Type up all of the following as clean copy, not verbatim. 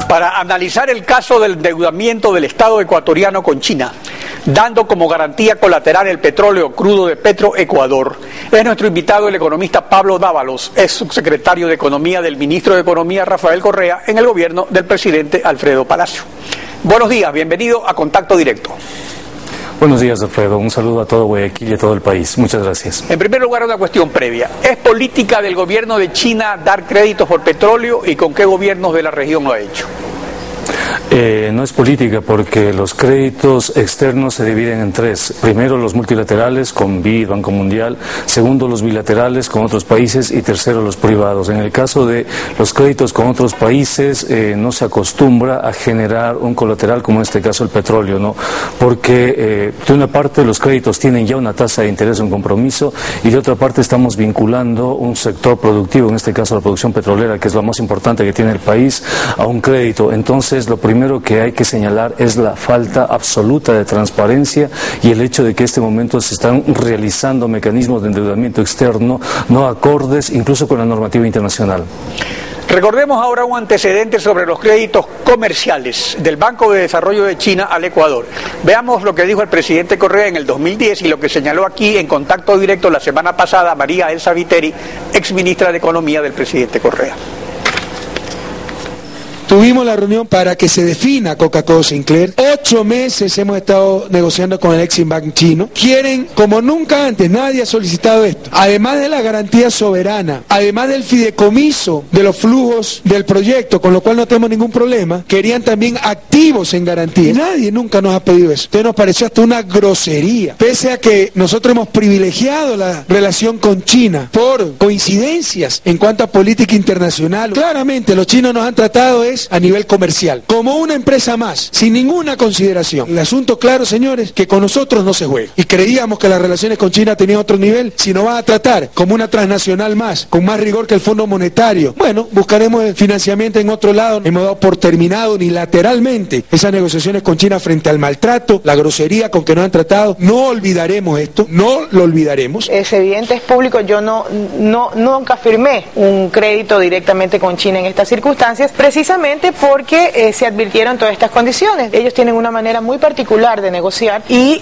para analizar el caso del endeudamiento del Estado ecuatoriano con China, dando como garantía colateral el petróleo crudo de Petroecuador. Es nuestro invitado el economista Pablo Dávalos, es subsecretario de Economía del ministro de Economía Rafael Correa en el gobierno del presidente Alfredo Palacio. Buenos días, bienvenido a Contacto Directo. Buenos días, Alfredo. Un saludo a todo Guayaquil y a todo el país. Muchas gracias. En primer lugar, una cuestión previa. ¿Es política del gobierno de China dar créditos por petróleo y con qué gobiernos de la región lo ha hecho? No es política porque los créditos externos se dividen en tres. Primero, los multilaterales con BID, Banco Mundial. Segundo, los bilaterales con otros países. Y tercero, los privados. En el caso de los créditos con otros países, no se acostumbra a generar un colateral como en este caso el petróleo, ¿no? Porque de una parte los créditos tienen ya una tasa de interés, un compromiso, y de otra parte estamos vinculando un sector productivo, en este caso la producción petrolera, que es lo más importante que tiene el país, a un crédito. Entonces, lo primero que hay que señalar es la falta absoluta de transparencia y el hecho de que en este momento se están realizando mecanismos de endeudamiento externo no acordes incluso con la normativa internacional. Recordemos ahora un antecedente sobre los créditos comerciales del Banco de Desarrollo de China al Ecuador. Veamos lo que dijo el presidente Correa en el 2010 y lo que señaló aquí en Contacto Directo la semana pasada María Elsa Viteri, exministra de Economía del presidente Correa. Tuvimos la reunión para que se defina Coca-Cola Sinclair. 8 meses hemos estado negociando con el Exim Bank chino. Quieren, como nunca antes, nadie ha solicitado esto. Además de la garantía soberana, además del fideicomiso de los flujos del proyecto, con lo cual no tenemos ningún problema, querían también activos en garantía. Nadie nunca nos ha pedido eso. Entonces nos pareció hasta una grosería. Pese a que nosotros hemos privilegiado la relación con China por coincidencias en cuanto a política internacional. Claramente los chinos nos han tratado a nivel comercial, como una empresa más, sin ninguna consideración. El asunto claro, señores, que con nosotros no se juega. Y creíamos que las relaciones con China tenían otro nivel. Si nos van a tratar como una transnacional más, con más rigor que el Fondo Monetario, bueno, buscaremos el financiamiento en otro lado. Hemos dado por terminado unilateralmente esas negociaciones con China frente al maltrato, la grosería con que nos han tratado. No olvidaremos esto, no lo olvidaremos. Es evidente, es público, yo nunca firmé un crédito directamente con China en estas circunstancias, precisamente porque se advirtieron todas estas condiciones. Ellos tienen una manera muy particular de negociar y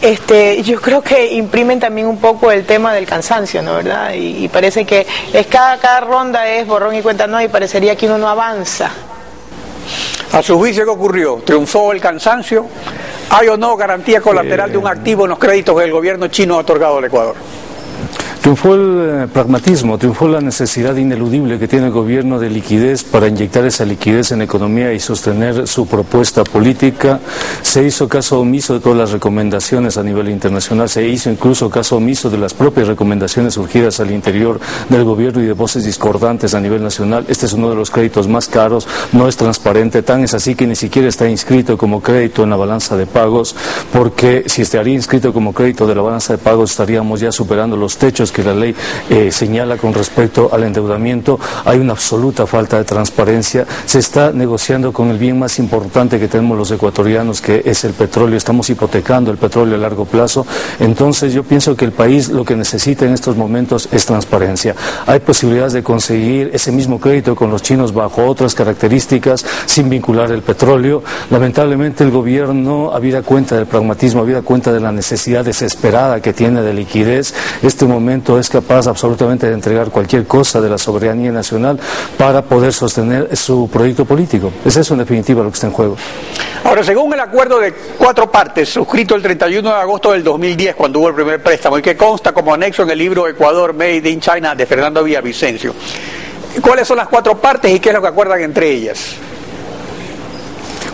yo creo que imprimen también un poco el tema del cansancio, ¿no? ¿Verdad? Y parece que cada ronda es borrón y cuenta nueva y parecería que uno no avanza. A su juicio, ¿qué ocurrió? ¿Triunfó el cansancio? ¿Hay o no garantía colateral de un activo en los créditos que el gobierno chino ha otorgado al Ecuador? Triunfó el pragmatismo, triunfó la necesidad ineludible que tiene el gobierno de liquidez para inyectar esa liquidez en la economía y sostener su propuesta política. Se hizo caso omiso de todas las recomendaciones a nivel internacional, se hizo incluso caso omiso de las propias recomendaciones surgidas al interior del gobierno y de voces discordantes a nivel nacional. Este es uno de los créditos más caros, no es transparente, tan es así que ni siquiera está inscrito como crédito en la balanza de pagos, porque si estaría inscrito como crédito de la balanza de pagos estaríamos ya superando los techos que la ley señala con respecto al endeudamiento. Hay una absoluta falta de transparencia. Se está negociando con el bien más importante que tenemos los ecuatorianos, que es el petróleo. Estamos hipotecando el petróleo a largo plazo. Entonces yo pienso que el país lo que necesita en estos momentos es transparencia. Hay posibilidades de conseguir ese mismo crédito con los chinos bajo otras características, sin vincular el petróleo. Lamentablemente el gobierno, habida cuenta del pragmatismo, habida cuenta de la necesidad desesperada que tiene de liquidez, este momento es capaz absolutamente de entregar cualquier cosa de la soberanía nacional para poder sostener su proyecto político. Es eso en definitiva lo que está en juego. Ahora, según el acuerdo de 4 partes suscrito el 31 de agosto del 2010 cuando hubo el primer préstamo y que consta como anexo en el libro Ecuador Made in China de Fernando Villavicencio, ¿cuáles son las 4 partes y qué es lo que acuerdan entre ellas?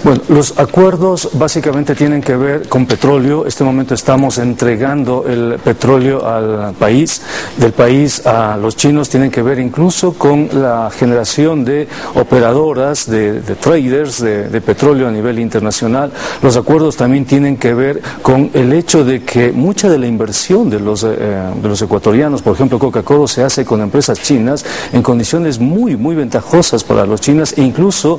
Bueno, los acuerdos básicamente tienen que ver con petróleo. En este momento estamos entregando el petróleo al país, del país a los chinos. Tienen que ver incluso con la generación de operadoras, de traders de petróleo a nivel internacional. Los acuerdos también tienen que ver con el hecho de que mucha de la inversión de los ecuatorianos, por ejemplo Coca-Cola, se hace con empresas chinas en condiciones muy ventajosas para los chinos e incluso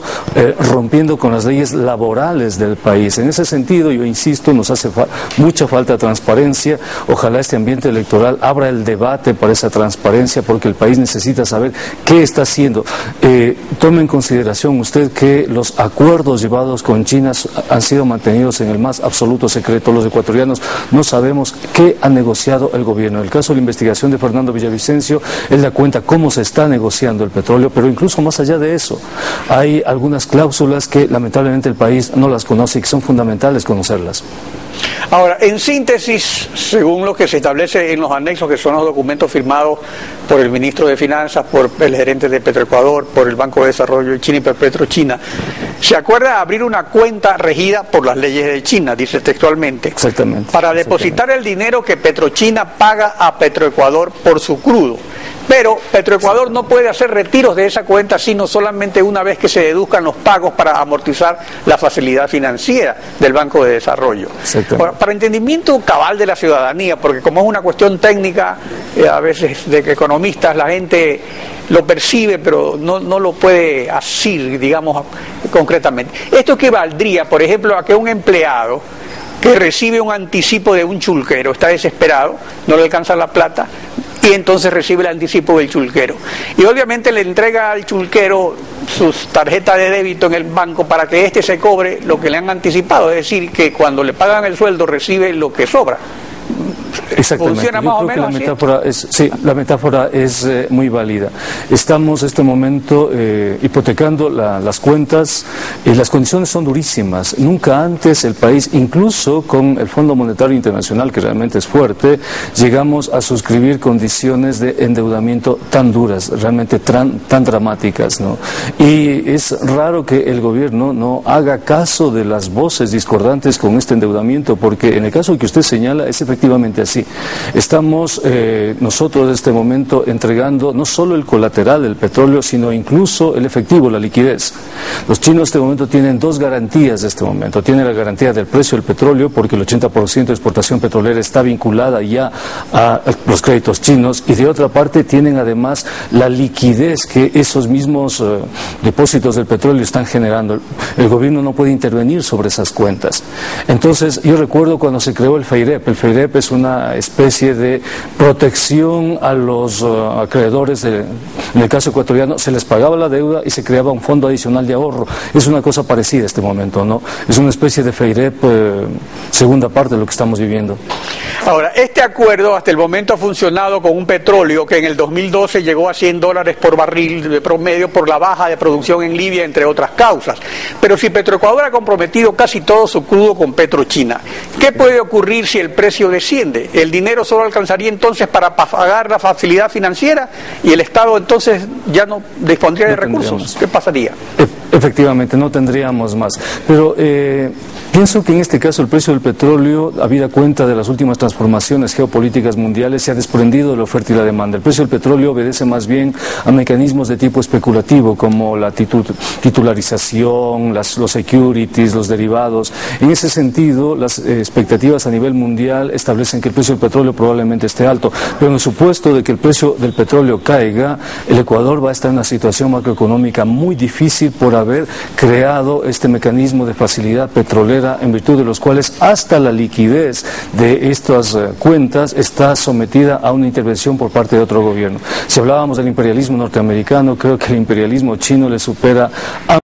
rompiendo con las leyes condiciones laborales del país. En ese sentido, yo insisto, nos hace mucha falta de transparencia. Ojalá este ambiente electoral abra el debate para esa transparencia, porque el país necesita saber qué está haciendo. Tome en consideración usted que los acuerdos llevados con China han sido mantenidos en el más absoluto secreto. Los ecuatorianos no sabemos qué ha negociado el gobierno. En el caso de la investigación de Fernando Villavicencio, él da cuenta cómo se está negociando el petróleo, pero incluso más allá de eso, hay algunas cláusulas que lamentablemente el país no las conoce y que son fundamentales conocerlas. Ahora, en síntesis, según lo que se establece en los anexos, que son los documentos firmados por el ministro de Finanzas, por el gerente de Petroecuador, por el Banco de Desarrollo de China y por Petrochina, se acuerda abrir una cuenta regida por las leyes de China, dice textualmente, exactamente, para depositar el dinero que Petrochina paga a Petroecuador por su crudo. Pero Petroecuador no puede hacer retiros de esa cuenta sino solamente una vez que se deduzcan los pagos para amortizar la facilidad financiera del Banco de Desarrollo. Para entendimiento cabal de la ciudadanía, porque como es una cuestión técnica, a veces de que economistas la gente lo percibe, pero no lo puede así, digamos, concretamente. Esto equivaldría, por ejemplo, a que un empleado que recibe un anticipo de un chulquero está desesperado, no le alcanza la plata, y entonces recibe el anticipo del chulquero. Y obviamente le entrega al chulquero sus tarjetas de débito en el banco para que éste se cobre lo que le han anticipado, es decir, que cuando le pagan el sueldo recibe lo que sobra. Exactamente. Funciona más o menos la metáfora es muy válida. Estamos en este momento hipotecando las cuentas y las condiciones son durísimas. Nunca antes el país, incluso con el Fondo Monetario Internacional, que realmente es fuerte, llegamos a suscribir condiciones de endeudamiento tan duras, realmente tan dramáticas, ¿no? Y es raro que el gobierno no haga caso de las voces discordantes con este endeudamiento, porque en el caso que usted señala es efectivamente así. Estamos nosotros en este momento entregando no solo el colateral del petróleo, sino incluso el efectivo, la liquidez. Los chinos en este momento tienen dos garantías de este momento. Tienen la garantía del precio del petróleo, porque el 80% de exportación petrolera está vinculada ya a los créditos chinos, y de otra parte tienen además la liquidez que esos mismos depósitos del petróleo están generando. El gobierno no puede intervenir sobre esas cuentas. Entonces, yo recuerdo cuando se creó el FEIREP. El FEIREP es una especie de protección a los acreedores. En el caso ecuatoriano se les pagaba la deuda y se creaba un fondo adicional de ahorro. Es una cosa parecida a este momento, ¿no? Es una especie de FEIREP, segunda parte de lo que estamos viviendo. Ahora, este acuerdo hasta el momento ha funcionado con un petróleo que en el 2012 llegó a $100 por barril de promedio por la baja de producción en Libia, entre otras causas. Pero si Petroecuador ha comprometido casi todo su crudo con Petrochina, ¿qué puede ocurrir si el precio desciende? ¿El dinero solo alcanzaría entonces para pagar la facilidad financiera y el Estado entonces ya no dispondría de recursos? ¿Qué pasaría? Efectivamente, no tendríamos más. Pero pienso que en este caso el precio del petróleo, habida cuenta de las últimas transformaciones geopolíticas mundiales, se ha desprendido de la oferta y la demanda. El precio del petróleo obedece más bien a mecanismos de tipo especulativo, como la titularización, los securities, los derivados. En ese sentido, las expectativas a nivel mundial establecen que el precio del petróleo probablemente esté alto. Pero en el supuesto de que el precio del petróleo caiga, el Ecuador va a estar en una situación macroeconómica muy difícil por haber creado este mecanismo de facilidad petrolera, en virtud de los cuales hasta la liquidez de estas cuentas está sometida a una intervención por parte de otro gobierno. Si hablábamos del imperialismo norteamericano, creo que el imperialismo chino le supera a